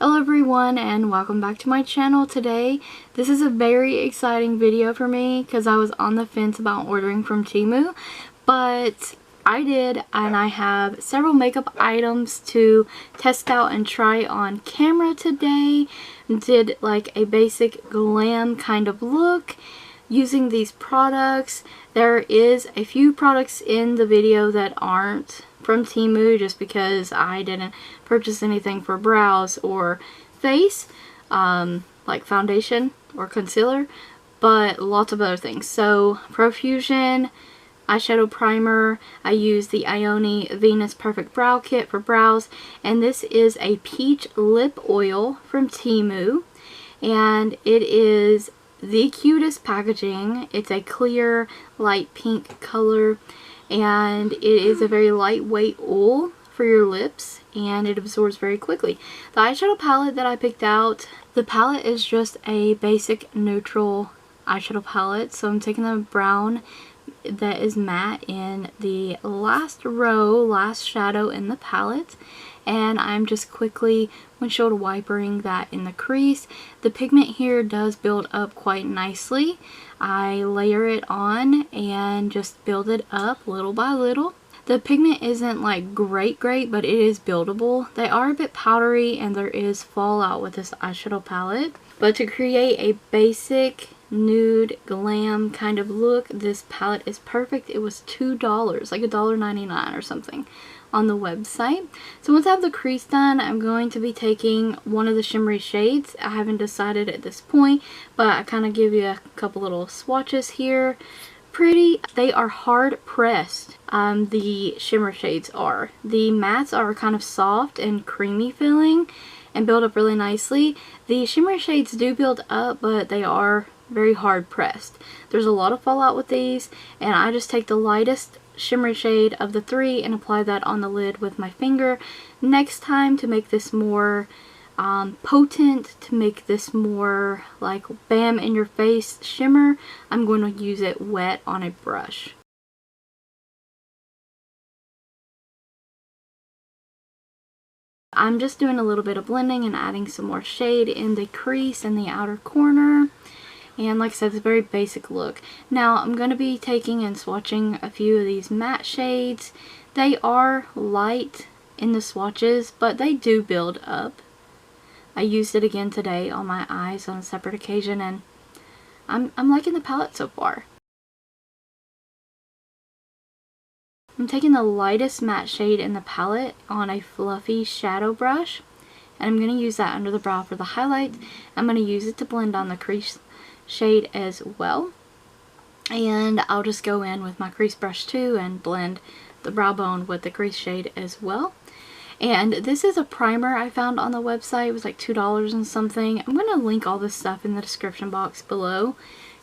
Hello everyone and welcome back to my channel today. This is a very exciting video for me because I was on the fence about ordering from Temu, but I did, and I have several makeup items to test out and try on camera today. Did like a basic glam kind of look using these products. There is a few products in the video that aren't from Temu just because I didn't purchase anything for brows or face, like foundation or concealer, but lots of other things. So Profusion eyeshadow primer, I use the Ioni Venus Perfect Brow Kit for brows, and this is a peach lip oil from Temu, and it is the cutest packaging. It's a clear light pink color, and it is a very lightweight oil for your lips, and it absorbs very quickly. The eyeshadow palette that I picked out, the palette is just a basic neutral eyeshadow palette. So I'm taking the brown that is matte in the last row, last shadow in the palette, and I'm just quickly windshield wipering that in the crease. The pigment here does build up quite nicely. I layer it on and just build it up little by little. The pigment isn't like great, but it is buildable. They are a bit powdery and there is fallout with this eyeshadow palette. But to create a basic nude glam kind of look, this palette is perfect. It was $2, like $1.99 or something on the website. So once I have the crease done, I'm going to be taking one of the shimmery shades. I haven't decided at this point, but I kind of give you a couple little swatches here. Pretty. They are hard pressed. The shimmer shades are. The mattes are kind of soft and creamy feeling and build up really nicely. The shimmer shades do build up, but they are very hard pressed. There's a lot of fallout with these, and I just take the lightest shimmery shade of the three and apply that on the lid with my finger. Next time, to make this more potent, to make this more like bam in your face shimmer, I'm going to use it wet on a brush. I'm just doing a little bit of blending and adding some more shade in the crease in the outer corner. And like I said, it's a very basic look. Now I'm going to be taking and swatching a few of these matte shades. They are light in the swatches, but they do build up. I used it again today on my eyes on a separate occasion, and I'm liking the palette so far. I'm taking the lightest matte shade in the palette on a fluffy shadow brush, and I'm going to use that under the brow for the highlight. I'm going to use it to blend on the crease shade as well, and I'll just go in with my crease brush too and blend the brow bone with the crease shade as well. And this is a primer I found on the website. It was like $2 and something. I'm going to link all this stuff in the description box below.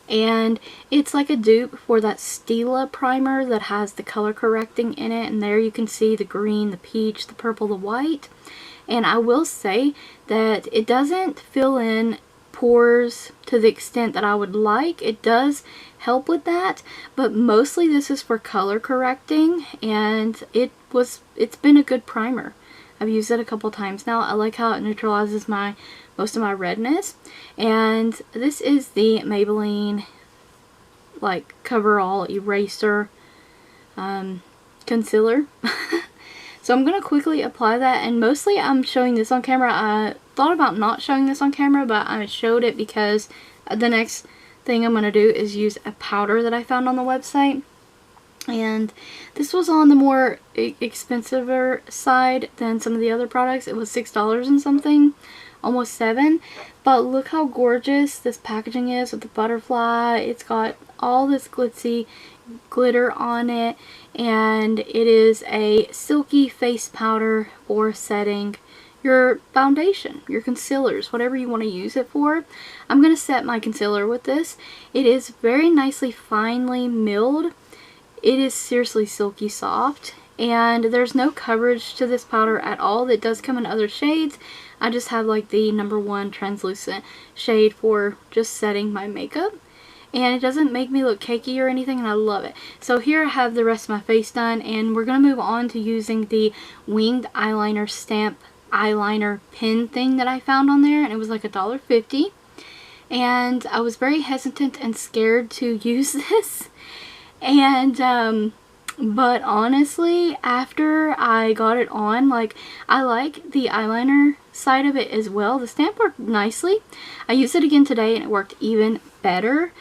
And it's like a dupe for that Stila primer that has the color correcting in it, and there you can see the green, the peach, the purple, the white. And I will say that it doesn't fill in pores to the extent that I would like. It does help with that, but mostly this is for color correcting, and it's been a good primer. I've used it a couple times now. I like how it neutralizes most of my redness. And this is the Maybelline like coverall eraser concealer. So I'm going to quickly apply that, and mostly I'm showing this on camera. I thought about not showing this on camera, but I showed it because the next thing I'm going to do is use a powder that I found on the website. And this was on the more expensive side than some of the other products. It was $6 and something, almost $7. But look how gorgeous this packaging is with the butterfly. It's got all this glitzy glitter on it, and it is a silky face powder for setting your foundation, your concealers, whatever you want to use it for. I'm going to set my concealer with this. It is very nicely finely milled. It is seriously silky soft, and there's no coverage to this powder at all. It does come in other shades. I just have like the #1 translucent shade for just setting my makeup, and it doesn't make me look cakey or anything, and I love it. So here I have the rest of my face done, and we're going to move on to using the winged eyeliner stamp eyeliner pen thing that I found on there, and it was like $1.50. And I was very hesitant and scared to use this. And but honestly, after I got it on, like, I like the eyeliner side of it as well. The stamp worked nicely. I used it again today and it worked even better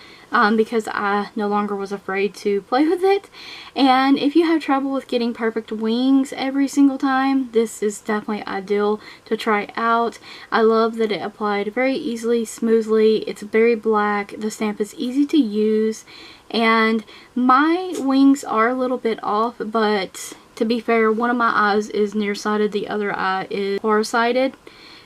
because I no longer was afraid to play with it. And if you have trouble with getting perfect wings every single time, this is definitely ideal to try out. I love that it applied very easily, smoothly. It's very black. The stamp is easy to use. And my wings are a little bit off, but to be fair, one of my eyes is nearsighted, the other eye is farsighted,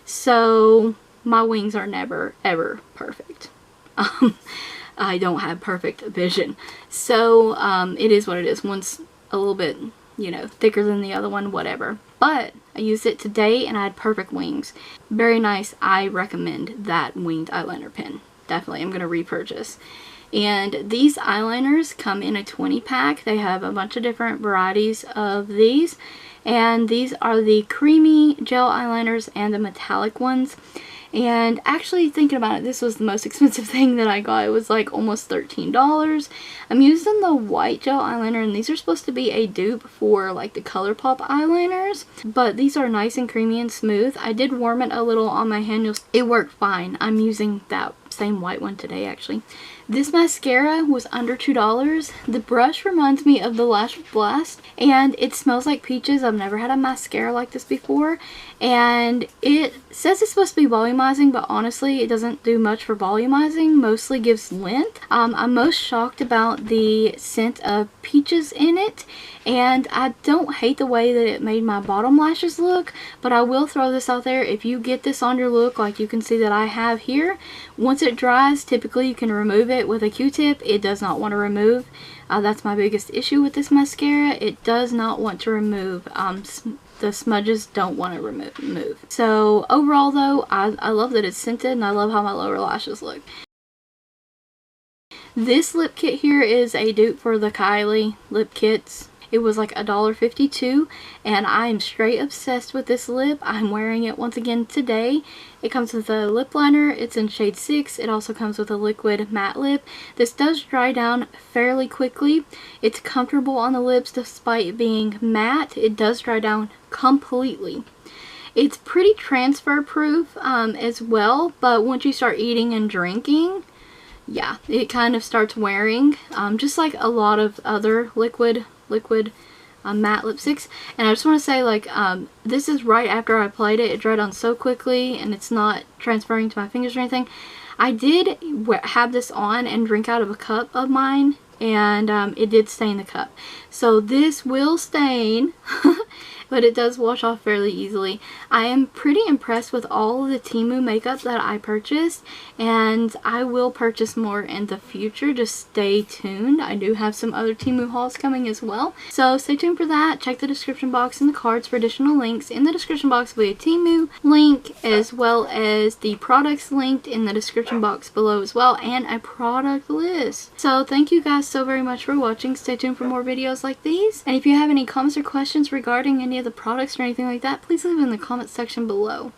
so my wings are never ever perfect. I don't have perfect vision, so it is what it is. One's a little bit, you know, thicker than the other one, whatever. But I used it today and I had perfect wings. Very nice. I recommend that winged eyeliner pen. Definitely, I'm going to repurchase. And these eyeliners come in a 20 pack. They have a bunch of different varieties of these. And these are the creamy gel eyeliners and the metallic ones. And actually, thinking about it, this was the most expensive thing that I got. It was like almost $13. I'm using the white gel eyeliner, and these are supposed to be a dupe for like the ColourPop eyeliners. But these are nice and creamy and smooth. I did warm it a little on my hand. It worked fine. I'm using that same white one today, actually. This mascara was under $2. The brush reminds me of the Lash Blast, and it smells like peaches. I've never had a mascara like this before, and it says it's supposed to be volumizing, but honestly it doesn't do much for volumizing, mostly gives length. I'm most shocked about the scent of peaches in it, and I don't hate the way that it made my bottom lashes look, but I will throw this out there. If you get this on your look like you can see that I have here, once it dries, typically you can remove it with a Q-tip. It does not want to remove. That's my biggest issue with this mascara. It does not want to remove. The smudges don't want to remove. So overall though, I love that it's scented, and I love how my lower lashes look. This lip kit here is a dupe for the Kylie lip kits. It was like $1.52, and I am straight obsessed with this lip. I'm wearing it once again today. It comes with a lip liner. It's in shade 6. It also comes with a liquid matte lip. This does dry down fairly quickly. It's comfortable on the lips despite being matte. It does dry down completely. It's pretty transfer proof as well, but once you start eating and drinking, yeah, it kind of starts wearing, just like a lot of other liquid matte lipsticks. And I just want to say, like, this is right after I applied it. It dried on so quickly, and it's not transferring to my fingers or anything. I did have this on and drink out of a cup of mine, and it did stain the cup. So this will stain, but it does wash off fairly easily. I am pretty impressed with all of the TEMU makeup that I purchased, and I will purchase more in the future. Just stay tuned. I do have some other TEMU hauls coming as well, so stay tuned for that. Check the description box and the cards for additional links. In the description box will be a TEMU link, as well as the products linked in the description box below as well, and a product list. So thank you guys so very much for watching. Stay tuned for more videos like these, and if you have any comments or questions regarding any of the products or anything like that, please leave it in the comment section below.